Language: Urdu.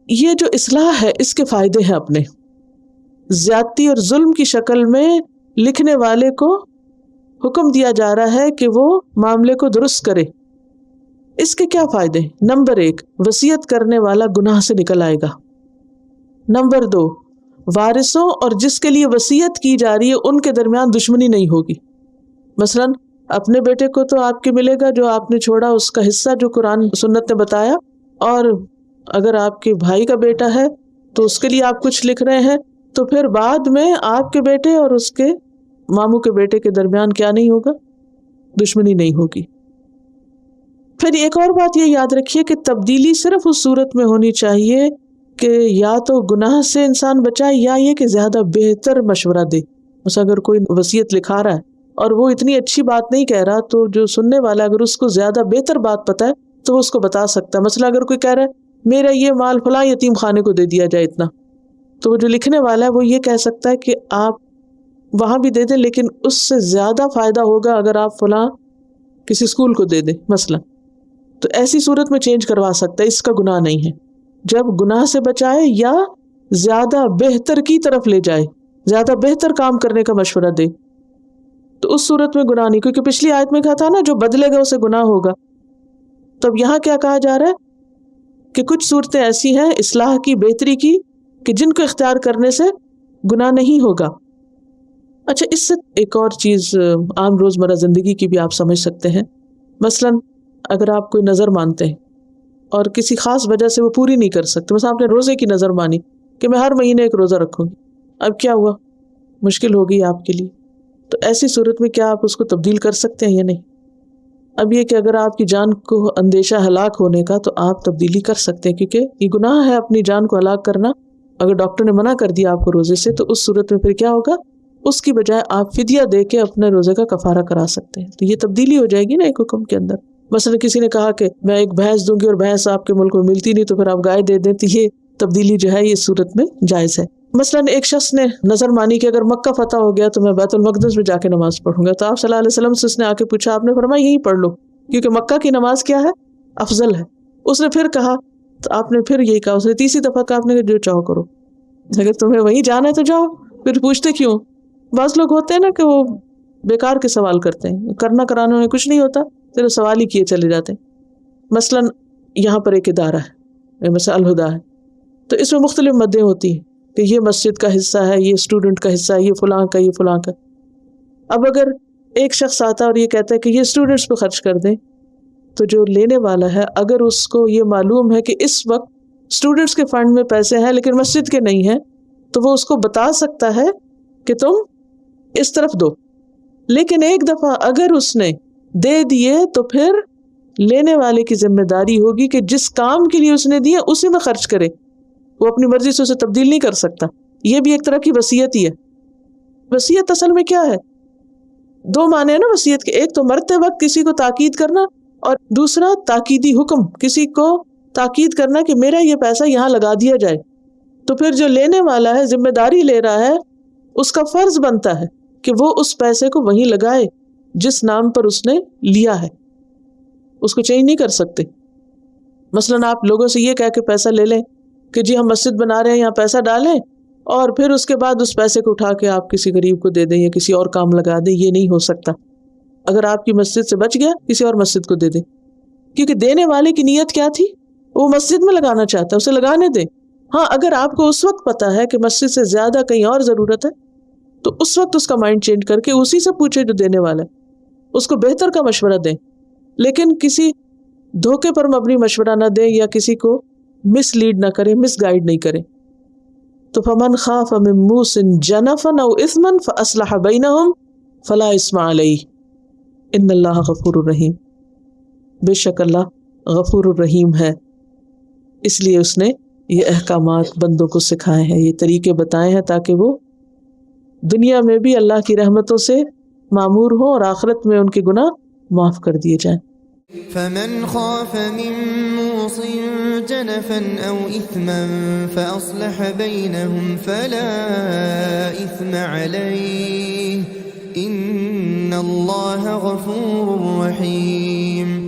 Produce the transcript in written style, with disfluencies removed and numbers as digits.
یہ جو اصلاح ہے اس کے فائدے ہیں اپنے. زیادتی اور ظلم کی شکل میں لکھنے والے کو حکم دیا جا رہا ہے کہ وہ معاملے کو درست کرے. اس کے کیا فائدے؟ نمبر 1، وصیت کرنے والا گناہ سے نکل آئے گا. نمبر 2، وارثوں اور جس کے لیے وصیت کی جا رہی ہے ان کے درمیان دشمنی نہیں ہوگی. مثلا اپنے بیٹے کو تو آپ کے ملے گا جو آپ نے چھوڑا اس کا حصہ جو قرآن سنت نے بتایا، اور اگر آپ کے بھائی کا بیٹا ہے تو اس کے لیے آپ کچھ لکھ رہے ہیں، تو پھر بعد میں آپ کے بیٹے اور اس کے ماموں کے بیٹے کے درمیان کیا نہیں ہوگا؟ دشمنی نہیں ہوگی. پھر ایک اور بات یہ یاد رکھیے کہ تبدیلی صرف اس صورت میں ہونی چاہیے کہ یا تو گناہ سے انسان بچائے یا یہ کہ زیادہ بہتر مشورہ دے. مثلا اگر کوئی وصیت لکھا رہا ہے اور وہ اتنی اچھی بات نہیں کہہ رہا، تو جو سننے والا اگر اس کو زیادہ بہتر بات پتہ ہے تو وہ اس کو بتا سکتا ہے. مثلا اگر کوئی کہہ رہا ہے میرا یہ مال فلاں یتیم خانے کو دے دیا جائے اتنا، تو وہ جو لکھنے والا ہے وہ یہ کہہ سکتا ہے کہ آپ وہاں بھی دے دیں، لیکن اس سے زیادہ فائدہ ہوگا اگر آپ فلاں کسی اسکول کو دے دیں مثلا. تو ایسی صورت میں چینج کروا سکتا ہے، اس کا گناہ نہیں ہے. جب گناہ سے بچائے یا زیادہ بہتر کی طرف لے جائے، زیادہ بہتر کام کرنے کا مشورہ دے، تو اس صورت میں گناہ نہیں. کیونکہ پچھلی آیت میں کہا تھا نا جو بدلے گا اسے گناہ ہوگا. تب یہاں کیا کہا جا رہا ہے کہ کچھ صورتیں ایسی ہیں اصلاح کی، بہتری کی، کہ جن کو اختیار کرنے سے گناہ نہیں ہوگا. اچھا، اس سے ایک اور چیز عام روزمرہ زندگی کی بھی آپ سمجھ سکتے ہیں. مثلا اگر آپ کوئی نظر مانتے ہیں اور کسی خاص وجہ سے وہ پوری نہیں کر سکتے، مثلا آپ نے روزے کی نظر مانی کہ میں ہر مہینے ایک روزہ رکھوں گی، اب کیا ہوا؟ مشکل ہو گئی آپ کے لیے. تو ایسی صورت میں کیا آپ اس کو تبدیل کر سکتے ہیں یا نہیں؟ اب یہ کہ اگر آپ کی جان کو اندیشہ ہلاک ہونے کا تو آپ تبدیلی کر سکتے ہیں، کیونکہ یہ گناہ ہے اپنی جان کو ہلاک کرنا. اگر ڈاکٹر نے منع کر دیا آپ کو روزے سے، تو اس صورت میں پھر کیا ہوگا؟ اس کی بجائے آپ فدیہ دے کے اپنے روزے کا کفارہ کرا سکتے ہیں. تو یہ تبدیلی ہو جائے گی نا ایک حکم کے اندر. مثلا کسی نے کہا کہ میں ایک بھینس دوں گی اور بھینس آپ کے ملک میں ملتی نہیں، تو پھر آپ گائے دے دیں، تو یہ تبدیلی جو ہے یہ صورت میں جائز ہے. مثلا ایک شخص نے نظر مانی کہ اگر مکہ فتح ہو گیا تو میں بیت المقدس میں جا کے نماز پڑھوں گا. تو آپ صلی اللہ علیہ وسلم سے اس نے آ کے پوچھا، آپ نے فرمایا یہی پڑھ لو، کیونکہ مکہ کی نماز کیا ہے؟ افضل ہے. اس نے پھر کہا تو آپ نے پھر یہی کہا. اس نے تیسری دفعہ کہا، آپ نے جو چاہو کرو، اگر تمہیں وہیں جانا ہے تو جاؤ، پھر پوچھتے کیوں؟ بعض لوگ ہوتے ہیں نا کہ وہ بیکار کے سوال کرتے ہیں، کرنا کرانے میں کچھ نہیں ہوتا، صرف سوال ہی کیے چلے جاتے ہیں. مثلا یہاں پر ایک ادارہ ہے، مثلا الہدا ہے، تو اس میں مختلف مدیں ہوتی ہیں کہ یہ مسجد کا حصہ ہے، یہ اسٹوڈنٹ کا حصہ ہے، یہ فلاں کا، یہ فلاں کا. اب اگر ایک شخص آتا ہے اور یہ کہتا ہے کہ یہ اسٹوڈنٹس پہ خرچ کر دیں، تو جو لینے والا ہے اگر اس کو یہ معلوم ہے کہ اس وقت اسٹوڈنٹس کے فنڈ میں پیسے ہیں لیکن مسجد کے نہیں ہیں، تو وہ اس کو بتا سکتا ہے کہ تم اس طرف دو. لیکن ایک دفعہ اگر اس نے دے دیے تو پھر لینے والے کی ذمہ داری ہوگی کہ جس کام کے لیے اس نے دیے اسی میں خرچ کرے. وہ اپنی مرضی سے اسے تبدیل نہیں کر سکتا. یہ بھی ایک طرح کی وصیت ہی ہے. وصیت اصل میں کیا ہے؟ دو معنی ہیں نا وصیت کے. ایک تو مرتے وقت کسی کو تاکید کرنا، اور دوسرا تاکیدی حکم، کسی کو تاکید کرنا کہ میرا یہ پیسہ یہاں لگا دیا جائے. تو پھر جو لینے والا ہے ذمہ داری لے رہا ہے، اس کا فرض بنتا ہے کہ وہ اس پیسے کو وہیں لگائے جس نام پر اس نے لیا ہے. اس کو چینج نہیں کر سکتے. مثلا آپ لوگوں سے یہ کہہ کے پیسہ لے لیں کہ جی ہم مسجد بنا رہے ہیں، یہاں پیسہ ڈالیں، اور پھر اس کے بعد اس پیسے کو اٹھا کے آپ کسی غریب کو دے دیں یا کسی اور کام لگا دیں. یہ نہیں ہو سکتا. اگر آپ کی مسجد سے بچ گیا کسی اور مسجد کو دے دیں، کیونکہ دینے والے کی نیت کیا تھی؟ وہ مسجد میں لگانا چاہتا ہے، اسے لگانے دیں. ہاں اگر آپ کو اس وقت پتا ہے کہ مسجد سے زیادہ کہیں اور ضرورت ہے، تو اس وقت اس کا مائنڈ چینج کر کے اسی سے پوچھے جو دینے والا ہے، اس کو بہتر کا مشورہ دیں. لیکن کسی دھوکے پر مبنی مشورہ نہ دیں یا کسی کو مس لیڈ نہ کریں، مس گائیڈ نہیں کریں. تو فمن خاف من موص جنفا او اثما فاصلح بینہم فلا اثم علیہ ان اللہ غفور الرحیم. بے شک اللہ غفور الرحیم ہے، اس لیے اس نے یہ احکامات بندوں کو سکھائے ہیں، یہ طریقے بتائے ہیں تاکہ وہ دنیا میں بھی اللہ کی رحمتوں سے معمور ہوں اور آخرت میں ان کے گناہ معاف کر دیے جائیں. فمن خاف من موص جنفا او اثما فاصلح بینہم فلا اثم علیہ ان اللہ غفور رحیم.